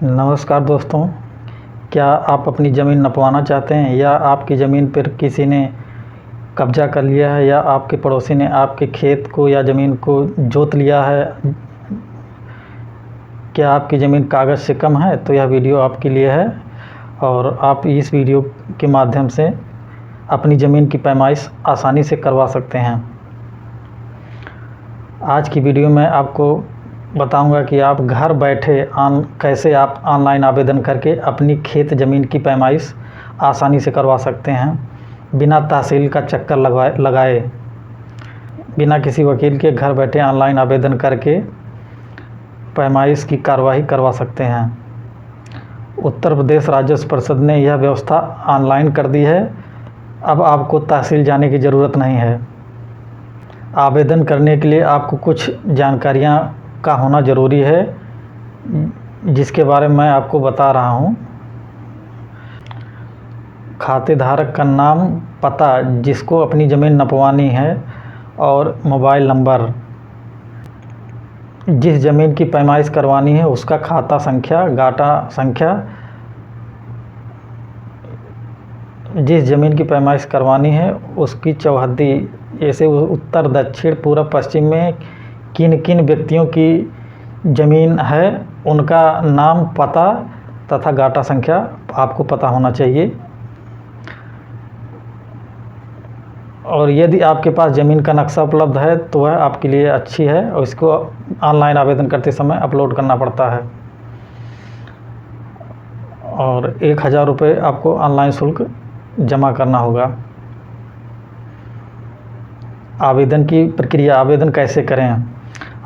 नमस्कार दोस्तों, क्या आप अपनी ज़मीन नपवाना चाहते हैं या आपकी ज़मीन पर किसी ने कब्ज़ा कर लिया है या आपके पड़ोसी ने आपके खेत को या ज़मीन को जोत लिया है? क्या आपकी ज़मीन कागज़ से कम है? तो यह वीडियो आपके लिए है और आप इस वीडियो के माध्यम से अपनी ज़मीन की पैमाइश आसानी से करवा सकते हैं। आज की वीडियो में आपको बताऊंगा कि आप घर बैठे कैसे आप ऑनलाइन आवेदन करके अपनी खेत ज़मीन की पैमाइश आसानी से करवा सकते हैं, बिना तहसील का चक्कर लगाए बिना किसी वकील के घर बैठे ऑनलाइन आवेदन करके पैमाइश की कार्रवाई करवा सकते हैं। उत्तर प्रदेश राजस्व परिषद ने यह व्यवस्था ऑनलाइन कर दी है। अब आपको तहसील जाने की ज़रूरत नहीं है। आवेदन करने के लिए आपको कुछ जानकारियाँ का होना ज़रूरी है, जिसके बारे में मैं आपको बता रहा हूँ। खातेधारक का नाम, पता जिसको अपनी ज़मीन नपवानी है और मोबाइल नंबर। जिस ज़मीन की पैमाइश करवानी है उसका खाता संख्या, गाटा संख्या। जिस ज़मीन की पैमाइश करवानी है उसकी चौहद्दी, जैसे उत्तर, दक्षिण, पूर्व, पश्चिम में किन किन व्यक्तियों की ज़मीन है, उनका नाम, पता तथा गाटा संख्या आपको पता होना चाहिए। और यदि आपके पास ज़मीन का नक्शा उपलब्ध है तो वह आपके लिए अच्छी है और इसको ऑनलाइन आवेदन करते समय अपलोड करना पड़ता है। और 1000 रुपये आपको ऑनलाइन शुल्क जमा करना होगा। आवेदन की प्रक्रिया, आवेदन कैसे करें?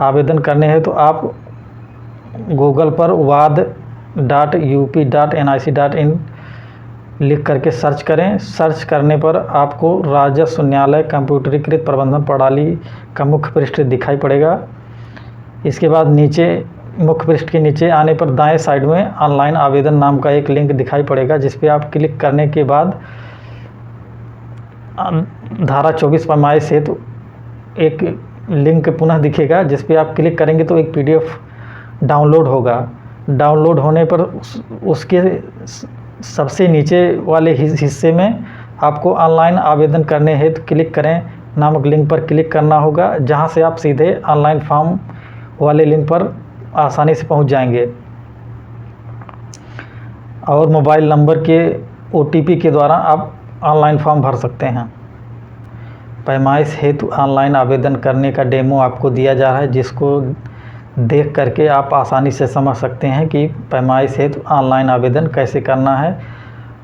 आवेदन करने हैं तो आप गूगल पर wad.up.nic.in लिख करके सर्च करें। सर्च करने पर आपको राजस्व न्यायालय कंप्यूटरीकृत प्रबंधन प्रणाली का मुख्य पृष्ठ दिखाई पड़ेगा। इसके बाद नीचे, मुख्य पृष्ठ के नीचे आने पर दाएं साइड में ऑनलाइन आवेदन नाम का एक लिंक दिखाई पड़ेगा, जिस पे आप क्लिक करने के बाद धारा 24 पैमाइश हेतु एक लिंक पुनः दिखेगा, जिस पे आप क्लिक करेंगे तो एक PDF डाउनलोड होगा। डाउनलोड होने पर उसके सबसे नीचे वाले हिस्से में आपको ऑनलाइन आवेदन करने हेतु क्लिक करें नामक लिंक पर क्लिक करना होगा, जहां से आप सीधे ऑनलाइन फॉर्म वाले लिंक पर आसानी से पहुंच जाएंगे और मोबाइल नंबर के OTP के द्वारा आप ऑनलाइन फॉर्म भर सकते हैं। पैमाइश हेतु ऑनलाइन आवेदन करने का डेमो आपको दिया जा रहा है, जिसको देख करके आप आसानी से समझ सकते हैं कि पैमाइश हेतु ऑनलाइन आवेदन कैसे करना है,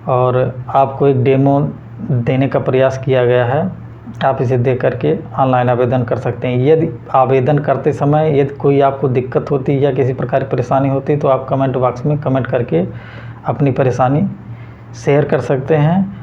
और आपको एक डेमो देने का प्रयास किया गया है। आप इसे देख करके ऑनलाइन आवेदन कर सकते हैं। यदि आवेदन करते समय यदि कोई आपको दिक्कत होती है या किसी प्रकार की परेशानी होती है तो आप कमेंट बॉक्स में कमेंट करके अपनी परेशानी शेयर कर सकते हैं।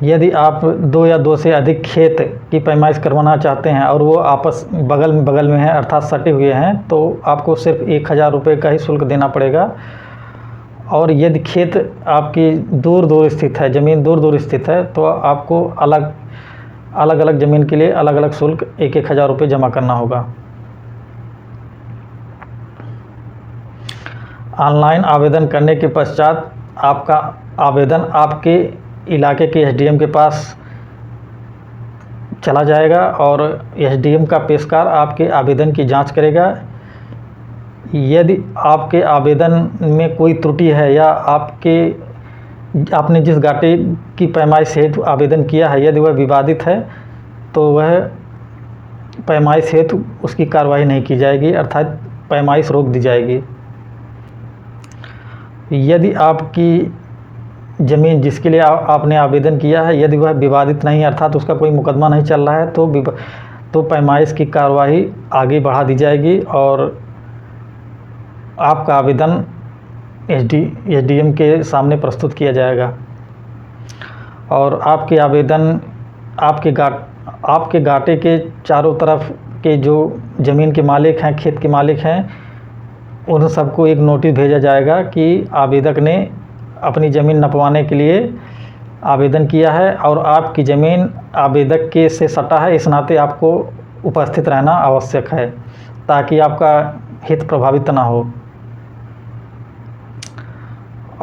यदि आप 2 या 2 से अधिक खेत की पैमाइश करवाना चाहते हैं और वो आपस बगल में हैं, अर्थात सटे हुए हैं, तो आपको सिर्फ 1000 रुपये का ही शुल्क देना पड़ेगा। और यदि खेत आपकी दूर स्थित है, ज़मीन दूर स्थित है, तो आपको अलग ज़मीन के लिए अलग शुल्क 1000 रुपये जमा करना होगा। ऑनलाइन आवेदन करने के पश्चात आपका आवेदन आपके इलाके के एसडीएम के पास चला जाएगा और एसडीएम का पेशकार आपके आवेदन की जांच करेगा। यदि आपके आवेदन में कोई त्रुटि है या आपने जिस घाटे की पैमाइश हेतु आवेदन किया है यदि वह विवादित है तो वह पैमाइश हेतु उसकी कार्रवाई नहीं की जाएगी, अर्थात पैमाइश रोक दी जाएगी। यदि आपकी ज़मीन जिसके लिए आपने आवेदन किया है यदि वह विवादित नहीं अर्थात उसका कोई मुकदमा नहीं चल रहा है तो पैमाइश की कार्रवाई आगे बढ़ा दी जाएगी और आपका आवेदन एसडीएम के सामने प्रस्तुत किया जाएगा और आपके आवेदन आपके घाटे के चारों तरफ के जो ज़मीन के मालिक हैं, खेत के मालिक हैं, उन सबको एक नोटिस भेजा जाएगा कि आवेदक ने अपनी ज़मीन नपवाने के लिए आवेदन किया है और आपकी ज़मीन आवेदक के से सटा है, इस नाते आपको उपस्थित रहना आवश्यक है ताकि आपका हित प्रभावित ना हो।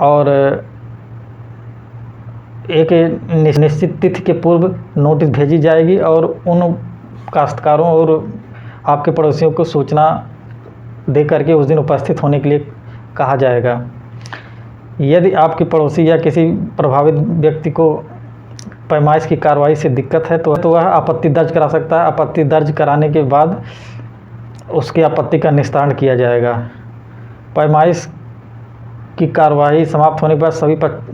और एक निश्चित तिथि के पूर्व नोटिस भेजी जाएगी और उन काश्तकारों और आपके पड़ोसियों को सूचना दे करके उस दिन उपस्थित होने के लिए कहा जाएगा। यदि आपके पड़ोसी या किसी प्रभावित व्यक्ति को पैमाइश की कार्रवाई से दिक्कत है तो वह आपत्ति दर्ज करा सकता है। आपत्ति दर्ज कराने के बाद उसकी आपत्ति का निस्तारण किया जाएगा। पैमाइश की कार्रवाई समाप्त होने के बाद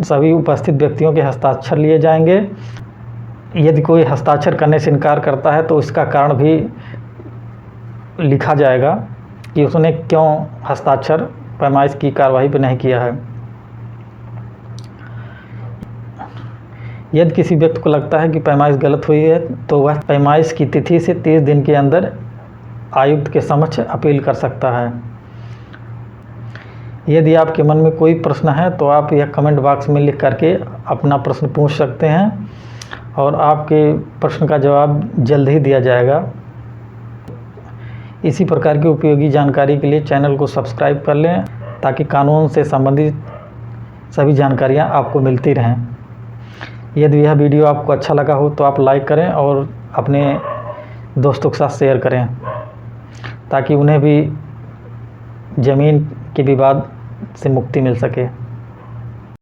सभी उपस्थित व्यक्तियों के हस्ताक्षर लिए जाएंगे। यदि कोई हस्ताक्षर करने से इनकार करता है तो इसका कारण भी लिखा जाएगा कि उसने क्यों हस्ताक्षर पैमाइश की कार्रवाई पर नहीं किया है। यदि किसी व्यक्ति को लगता है कि पैमाइश गलत हुई है तो वह पैमाइश की तिथि से 30 दिन के अंदर आयुक्त के समक्ष अपील कर सकता है। यदि आपके मन में कोई प्रश्न है तो आप यह कमेंट बॉक्स में लिख करके अपना प्रश्न पूछ सकते हैं और आपके प्रश्न का जवाब जल्द ही दिया जाएगा। इसी प्रकार की उपयोगी जानकारी के लिए चैनल को सब्सक्राइब कर लें ताकि कानून से संबंधित सभी जानकारियां आपको मिलती रहें। यदि यह वीडियो आपको अच्छा लगा हो तो आप लाइक करें और अपने दोस्तों के साथ शेयर करें ताकि उन्हें भी ज़मीन के विवाद से मुक्ति मिल सके।